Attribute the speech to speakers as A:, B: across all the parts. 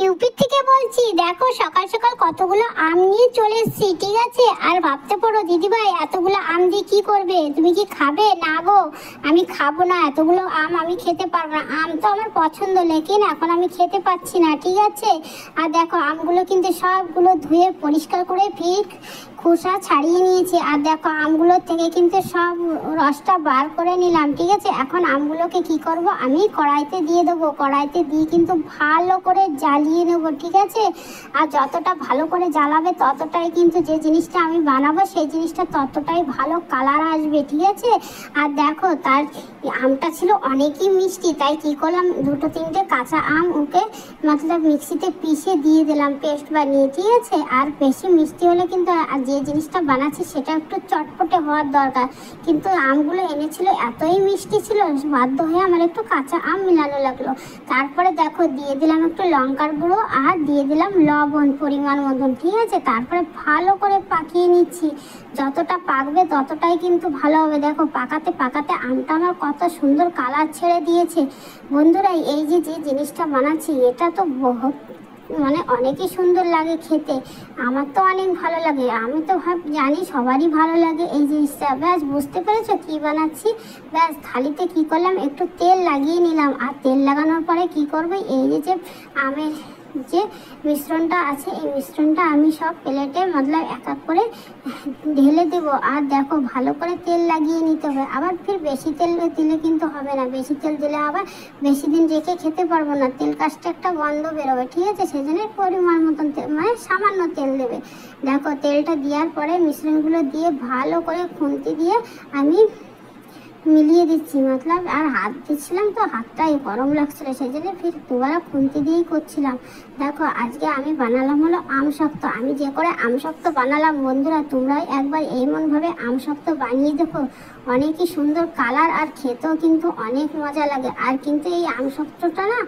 A: UP থেকে বলছি। দেখো সকাল সকাল কতগুলো আম নিয়ে চলে এসেছি, ঠিক আছে। আর ভাবতে পারো দিদিভাই এতগুলো আম দিয়ে কি করবে, তুমি কি খাবে? না গো, আমি খাবো না, এতগুলো আম আমি খেতে পারবো না। আম তো আমার পছন্দ, লেকিন এখন আমি খেতে পাচ্ছি না, ঠিক আছে। আর দেখো আমগুলো কিন্তু সবগুলো ধুয়ে পরিষ্কার করে ফির খোসা ছাড়িয়ে নিয়েছি। আর দেখো আমগুলোর থেকে কিন্তু সব রসটা বার করে নিলাম, ঠিক আছে। এখন আমগুলোকে কি করব, আমি কড়াইতে দিয়ে দেবো। কড়াইতে দিয়ে কিন্তু ভালো করে জ্বালিয়ে নেব, ঠিক আছে। আর যতটা ভালো করে জ্বালাবে ততটাই কিন্তু যে জিনিসটা আমি বানাবো সেই জিনিসটা ততটাই ভালো কালার আসবে, ঠিক আছে। আর দেখো তার আমটা ছিল অনেকই মিষ্টি, তাই কি করলাম, দুটো তিনটে কাঁচা আম ওকে মতলব মিক্সিতে পিষে দিয়ে দিলাম পেস্ট বানিয়ে, ঠিক আছে। আর বেশি মিষ্টি হলে কিন্তু যে জিনিসটা বানাচ্ছি সেটা একটু চটপটে হওয়ার দরকার, কিন্তু আমগুলো এনেছিল এতই মিষ্টি ছিল, বাধ্য হয়ে আমার একটু কাঁচা আম মিলানো লাগলো। তারপরে দেখো দিয়ে দিলাম একটু লঙ্কার গুঁড়ো আর দিয়ে দিলাম লবণ পরিমাণ মতন, ঠিক আছে। তারপরে ভালো করে পাকিয়ে নিচ্ছি, যতটা পাকবে ততটাই কিন্তু ভালো হবে। দেখো পাকাতে পাকাতে আমটা আমার কত সুন্দর কালার ছেড়ে দিয়েছে। বন্ধুরা এই যে জিনিসটা বানাচ্ছি এটা তো বহুত মানে অনেকই সুন্দর লাগে খেতে, আমার তো অনেক ভালো লাগে। আমি তো জানি সবারই ভালো লাগে এই জিনিসটা। ব্যাস বুঝতে পেরেছো কি বানাচ্ছি। ব্যাস থালিতে কি করলাম, একটু তেল লাগিয়ে নিলাম। আর তেল লাগানোর পরে কি করবো, এই যে আমের যে মিশ্রণটা আছে এই মিশ্রণটা আমি সব প্লেটে মতলব এক এক করে ঢেলে দেব। আর দেখো ভালো করে তেল লাগিয়ে নিতে হবে। আবার ফির বেশি তেল দিলে কিন্তু হবে না, বেশি তেল দিলে আবার বেশি দিন রেখে খেতে পারবো না, তেল কাজটা একটা গন্ধ বেরোবে, ঠিক আছে। সেই জন্য পরিমাণ মতন তেল মানে সামান্য তেল দেবে। দেখো তেলটা দেওয়ার পরে মিশ্রণগুলো দিয়ে ভালো করে খুন্তি দিয়ে আমি মিলিয়ে দিচ্ছি মতলব। আর হাত দিচ্ছিলাম তো হাতটাই গরম লাগছিল, সেই জন্য ফির দুবারা খুন্তি দিয়েই করছিলাম। দেখো আজকে আমি বানালাম হলো আম শক্ত। আমি যে করে আম শক্ত বানালাম, বন্ধুরা তোমরাই একবার এমনভাবে আম শক্ত বানিয়ে দেখো, অনেকই সুন্দর কালার আর খেতেও কিন্তু অনেক মজা লাগে। আর কিন্তু এই আম শক্তটা না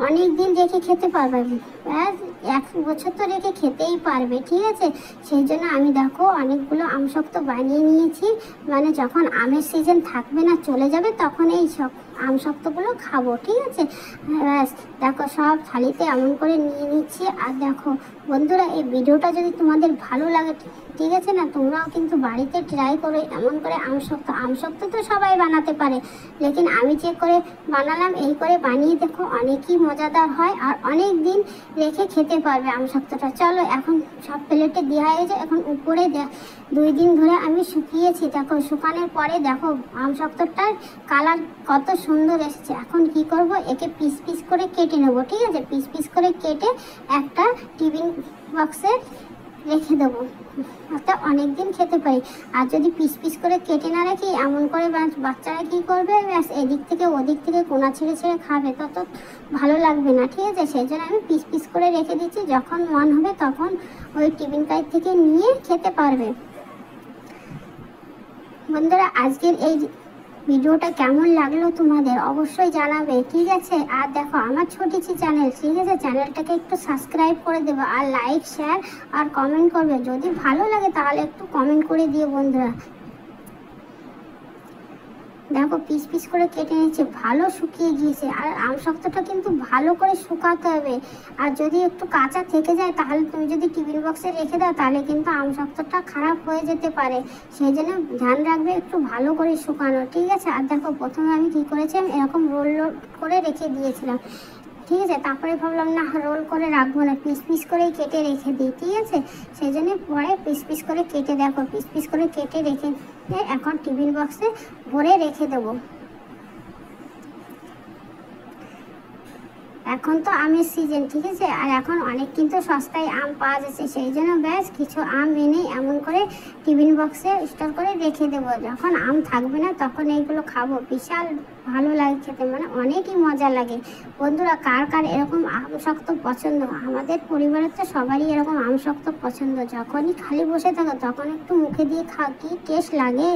A: অনেক দিন রেখে খেতে পারবে, প্রায় 1 বছর তো রেখে খেতেই পারবে, ঠিক আছে। সেই জন্য আমি দেখো অনেকগুলো আম শক্ত বানিয়ে নিয়েছি, মানে যখন আমের সিজন থাকবে না চলে যাবে তখন এই সব আম শক্তগুলো খাবো, ঠিক আছে। ব্যাস দেখো সব থালিতে এমন করে নিয়ে নিচ্ছি। আর দেখো বন্ধুরা এই ভিডিওটা যদি তোমাদের ভালো লাগে, ঠিক আছে না, তোমরাও কিন্তু বাড়িতে ট্রাই করো এমন করে আম শক্ত তো সবাই বানাতে পারে, লেকিন আমি যে করে বানালাম এই করে বানিয়ে দেখো অনেকই মজাদার হয় আর অনেক দিন রেখে খেতে পারবে আম শক্তটা। চলো এখন সব প্লেটে দেওয়া হয়েছে, এখন উপরে 2 দিন ধরে আমি শুকিয়েছি। দেখো শুকানোর পরে দেখো আম শক্তটার কালার কত সুন্দর এসেছে। এখন কি করব, একে পিস পিস করে কেটে নেব, ঠিক আছে। পিস পিস করে কেটে একটা টিফিন বক্সে রেখে দেবো, অর্থাৎ অনেক দিন খেতে পারি। আর যদি পিস পিস করে কেটে না রাখি এমন করে বাচ্চারা কী করবে, ব্যাস এদিক থেকে ওদিক থেকে কোনা ছেড়ে ছেড়ে খাবে, তত ভালো লাগবে না, ঠিক আছে। সেই জন্য আমি পিস পিস করে রেখে দিচ্ছি, যখন মন হবে তখন ওই টিফিন কাইট থেকে নিয়ে খেতে পারবে। বন্ধুরা আজকের এই ভিডিওটা কেমন লাগলো তোমাদের অবশ্যই জানাবে, ঠিক আছে। আর দেখো আমার ছোটিছি চ্যানেল, ঠিক আছে, চ্যানেলটাকে একটু সাবস্ক্রাইব করে দেবো আর লাইক শেয়ার আর কমেন্ট করবে। যদি ভালো লাগে তাহলে একটু কমেন্ট করে দিও বন্ধুরা। দেখো পিস পিস করে কেটে নিচ্ছে, ভালো শুকিয়ে গিয়েছে। আর আম শক্তটা কিন্তু ভালো করে শুকাতে হবে, আর যদি একটু কাঁচা থেকে যায় তাহলে তুমি যদি টিফিন বক্সে রেখে দাও তাহলে কিন্তু আম শক্তটা খারাপ হয়ে যেতে পারে। সেই জন্য ধ্যান রাখবে একটু ভালো করে শুকানো, ঠিক আছে। আর দেখো প্রথমে আমি কী করেছিলাম, এরকম রোল করে রেখে দিয়েছিলাম, ঠিক আছে। তারপরে ভাবলাম না রোল করে রাখবো না, পিস পিস করেই কেটে রেখে দিই, ঠিক আছে। সেই জন্য পরে পিস পিস করে কেটে দেখো পিস পিস করে কেটে রেখে এখন টিফিন বক্সে ভরে রেখে দেবো। এখন তো আমের সিজন, ঠিক আছে। আর এখন অনেক কিন্তু সস্তায় আম পাওয়া যাচ্ছে, সেই জন্য ব্যাস কিছু আম এনে এমন করে টিফিন বক্সে স্টোর করে রেখে দেবো, যখন আম থাকবে না তখন এইগুলো খাবো। বিশাল ভালো লাগে খেতে, মানে অনেকই মজা লাগে। বন্ধুরা কার কার এরকম আম শক্ত পছন্দ, আমাদের পরিবারের তো সবারই এরকম আম শক্ত পছন্দ। যখনই খালি বসে থাকো তখন একটু মুখে দিয়ে খাও, কি টেস্ট লাগে।